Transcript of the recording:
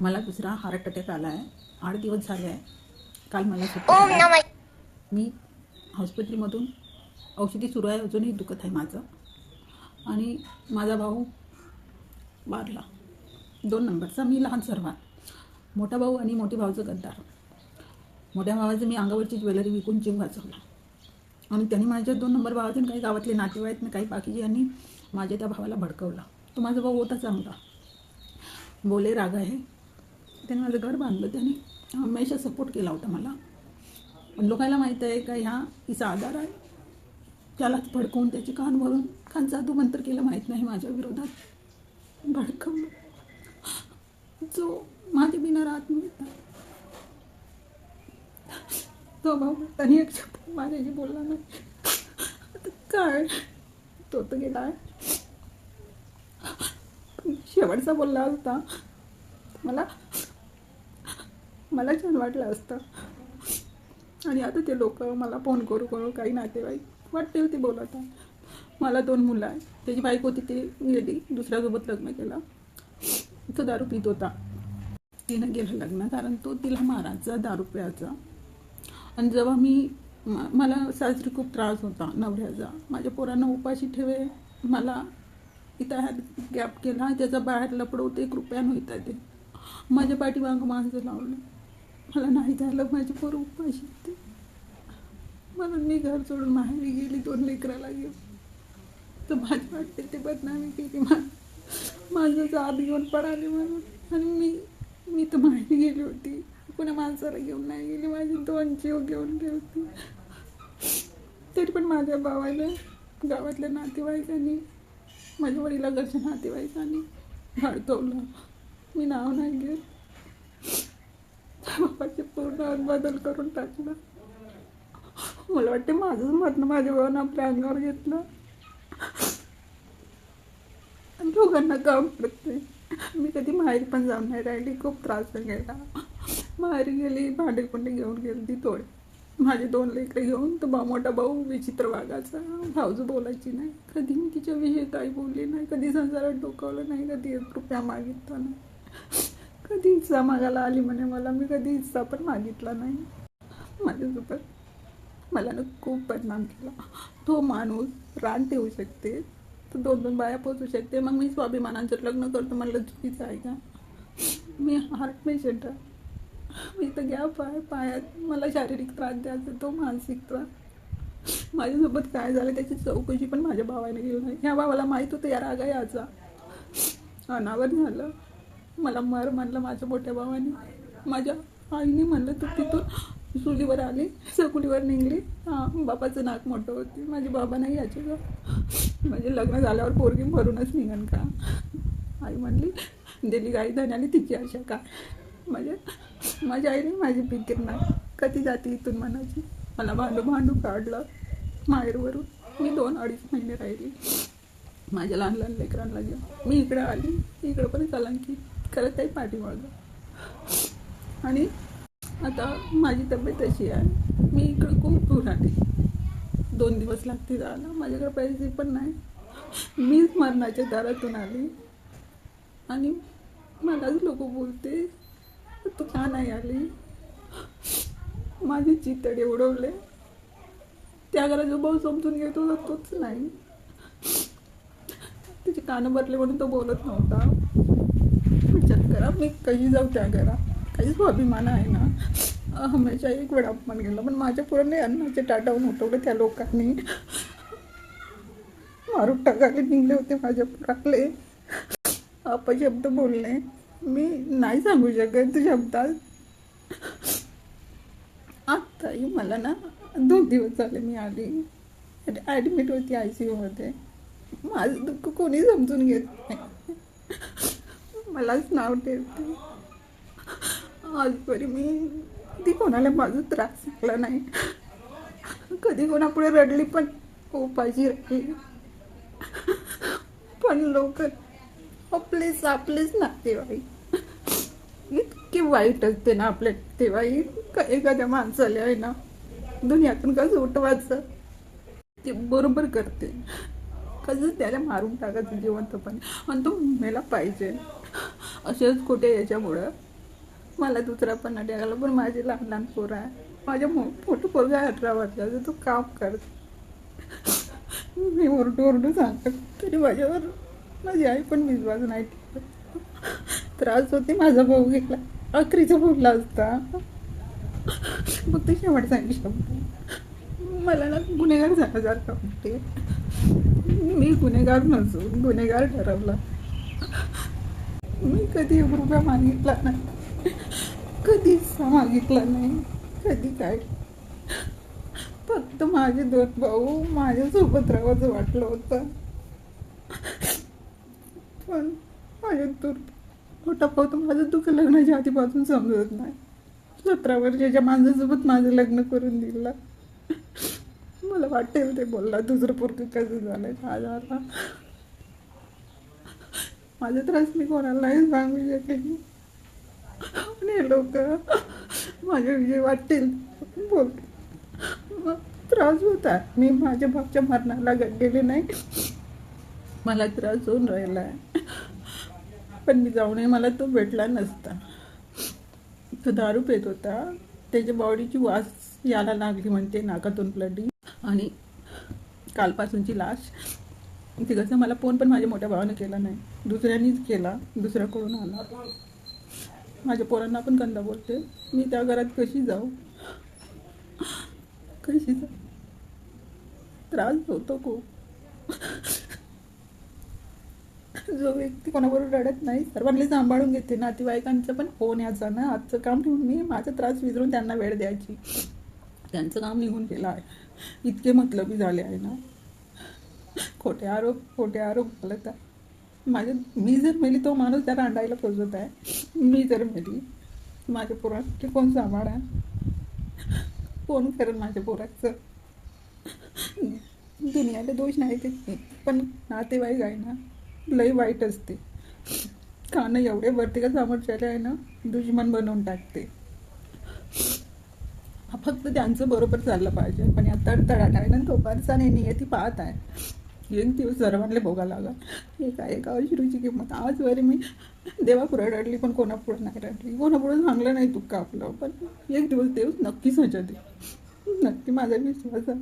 मला दुसरा heart attack आला आहे. 8 दिवस झाले आहे. काल मला सुट्टी. मी हॉस्पिटलमधून औषधी सुरू आहे, अजूनही दुखत आहे माझं. आणि माझा भाऊ वारला, 2 नंबरचा. मी लहान सर्वात. मोठा भाऊ आणि मोठी भाऊचं गद्दार. मोठ्या भावाचं मी अंगावरची ज्वेलरी विकून जीव वाचवला. आणि त्यांनी माझ्या 2 नंबर भावाचे काही गावातले नातेवाईक आणि काही बाकीचे यांनी माझ्या त्या भावाला भडकवला. तो माझा भाऊ होता चांगला, बोले राग आहे. त्याने माझं घर बांधलं. त्याने हमेशा सपोर्ट केला होता मला. पण लोकांना माहीत आहे का ह्या तिचा आधार आहे. त्यालाच भडकवून त्याचे कान भरून कान जादू मंत्र केलं, माहीत नाही, माझ्या विरोधात भडकवलं. जो माझ्या बिना राहत नव्हता. तो भाऊ त्यांनी एक शब्द माझ्याशी बोलला नाही. आता काय, तो तर गेला आहे. शेवटचा बोलला होता, मला छान वाटलं असतं. आणि आता ते लोक मला फोन करू काही नातेवाईक वाटते होते बोलत आहे. मला 2 मुलं आहे. त्याची बायको होती, ते गेली, दुसऱ्यासोबत लग्न केलं. तो दारू पित होता. तिनं गेलं लग्न, कारण तो तिला मारायचा, दारू प्यायचा. आणि जेव्हा मला सासरी खूप त्रास होता नवऱ्याचा. माझ्या पोरांना उपाशी ठेवे, मला इथं हात गॅप केला, त्याचा बाहेर लपडवते, 1 रुपया नव्हता. ते माझ्या पाठीमागं माणसं लावलं. मला नाही झालं, माझे पोरं उपाशी होते. म्हणून मी घर सोडून माहेरी गेली 2 लेकराला घेऊन. तर माझी वाटते ते बदनामी केली, माझं जात घेऊन पडाले म्हणून. आणि मी तर माहेरी गेली होती, कोणा माणसाला घेऊन नाही गेली. माझी 2 जीव घेऊन गेली होती. तरी पण माझ्या भावाला गावातल्या नातेवाईकांनी, माझ्या वडिलांकडच्या नातेवाईकांनी भडकवलं. मी नाव नाही घेत. बाबाचे पूर्ण बदल करून टाकला. मला वाटते माझंच मरण माझ्या भावानं आपल्या अंगावर घेतलं. आणि लोकांना काम करते. मी कधी माहेरी पण जाऊन नाही राहिली. खूप त्रास गेला. माहेरी गेली, भांडेकुंडे घेऊन गेली ती थोडे. माझे 2 लेकरं घेऊन. तो मोठा भाऊ विचित्र वागायचा. भाऊज बोलायची नाही. कधी मी तिच्याविषयी काही बोलली नाही. कधी संसारात डोकावलं नाही. कधी 1 रुपया मागितला नाही. कधी हिस्सा मागायला आली म्हणे मला, मी कधी हिस्सा पण मागितला नाही. माझ्यासोबत मला ना खूप बदनाम केला. तो माणूस रान ठेवू शकते, तो 2 बाया पोचू शकते, मग मी स्वाभिमानाचं लग्न करतो म्हणलं चुकीचं आहे का? मी हार्ट पेशंट आहे. मी तर गॅप आहे पायात. मला शारीरिक त्रास द्यायचा, तो मानसिक त्रास. माझ्यासोबत काय झालं त्याची चौकशी पण माझ्या भावाने घेऊन आहे. ह्या भावाला माहीत होतं या रागा याचा. अनावर झालं. मला मर म्हणलं माझ्या मोठ्या भावाने. माझ्या आईने म्हणलं तू तिथून चुलीवर आली, सकुलीवर निघली. बापाचं नाक मोठं होती. माझे बाबा नाही याचे का, म्हणजे लग्न झाल्यावर पोरगी भरूनच निघन का? आई म्हणली दिली गाई धन्याने तिची आशा काय. माझ्या आईने माझी फिकीर नाही, कधी जाते इथून म्हणायची. मला भांडू काढलं माहेरवरून. मी 2-2.5 महिने राहिली माझ्या लहान लेकरांना घेऊन. मी इकडं आली, इकडं पण कलंकित करत आहे पाठीमागं. आणि आता माझी तब्येत अशी आहे, मी इकडं खूप दूर आली. 2 दिवस लागते जायला. माझ्याकडे पैसे पण नाही. मीच मरणाच्या दारातून आली. आणि मलाच लोक बोलते तू का नाही आली. माझे चितडे उडवले. त्या घरात जो भाऊ समजून घेत होता तोच नाही. त्याचे कानं भरले म्हणून तो बोलत नव्हता. विचार करा, मी कशी जाऊ त्या घरात. काही स्वाभिमान आहे ना. हमेशा एक वेळा अपमान गेला, पण माझ्या पुढे अन्नाचे टाटावून उठवले त्या लोकांनी. मारून टाकायला निघले होते माझ्या पुरातले. अपशब्द बोलले. मी नाही सांगू शकत शब्दात. आत्ताही मला ना 2 दिवस झाले मी आली, ॲडमिट होती ICU मध्ये. माझं दुःख कोणी समजून घेत नाही. मलाच नाव ठेवते. आजपर्यंत मी कधी कोणाला माझा त्रास झाला नाही. कधी कोणापुढे रडली पण, उपाशी राहिली. पण लोक आपलेच नातेवाईक इतके वाईट असते ना आपल्या नातेवाईक. एखाद्या माणसाला आहे ना दुनियातून कसं उठवायचं ते बरोबर करते. कसं त्याला मारून टाकायचं जिवंतपणे. आणि तो मेला पाहिजे. असेच खोटे याच्यामुळं मला दुसरा पण नाही द्यायला, पण माझे लहान लहान पोरं आहे. माझ्या मोठं पोरगा 18 वर्षाचा, तो काम करतो. मी ओरडू सांगत तरी माझ्यावर माझी आई पण विश्वास नाही ठेवत. त्रास होते. माझा भाऊ गेला, अकरीचा बोलला असता. फक्त शेवटचा शब्द मला ना गुन्हेगार झाल्यासारखं वाटते. मी गुन्हेगार नसून गुन्हेगार ठरवला. मी कधी 1 रुपया मागितला नाही, कधी हिस्सा मागितला नाही, कधी काय. फक्त माझे 2 भाऊ माझ्यासोबत राहावंसं वाटलं होतं. पण माझ्या मोठा भाऊ तर माझं दुःख लग्नाच्या आधीपासून समजत नाही. 17 वर्षाच्या माणसासोबत माझं लग्न करून दिलं. मला वाटेल ते बोलला, दुसरं पोरगं कसं झालं माझ्याला. माझा त्रास मी कोणालाही सांगू शकेन. पण हे लोक माझ्याविषयी वाटेल बोल. मग त्रास होता. मी माझ्या भाऊच्या मरणाला गेले नाही, मला त्रास होऊन राहिला आहे. पण मी जाऊनही मला तो भेटला नसता. तो दारू पेत होता, त्याच्या बॉडीची वास यायला लागली म्हणते, नाकातून ब्लडिंग. आणि कालपासूनची लाश. ते कसं मला फोन पण माझ्या मोठ्या भावानं केला नाही, दुसऱ्यांनीच केला, दुसऱ्याकडून आला. माझ्या पोरांना पण कंदा बोलते. मी त्या घरात कशी जाऊ, कशी जाऊ. त्रास होतो खूप. जो व्यक्ती कोणाबरोबर रडत नाही, सर्वांनी सांभाळून घेते. नातेवाईकांचं पण फोन याचा ना, आजचं काम ठेवून मी माझा त्रास विसरून त्यांना वेळ द्यायची. त्यांचं काम निघून गेलं आहे. इतके मतलबी झाले आहे ना. खोटे आरोप घालत आहे. मी जर मेली तो माणूस त्या रांडायला पोचत आहे. मी जर मेली माझ्या पोरांचे कोण सांभाळा, कोण करेल माझ्या पोराचं. दुनियाला दोष नाही ते, पण नातेवाईक आहे ना लई वाईट असते. कानं एवढे वरती का सामर्थ्याला आहे ना, दुश्मन बनवून टाकते. फक्त त्यांचं बरोबर चाललं पाहिजे. पण या तडतडाट आहे ना, तो परसाने नियती पाहत आहे. एक दिवस सर्वांना भोगा लागा. एका अश्रूची किंमत. आजवर मी देवापुढे रडली, पण कोणापुढे नाही रडली. कोणापुढे सांगलं नाही दुःख आपलं. पण एक दिवस देव नक्की सजा दे, नक्की माझा विश्वास आहे.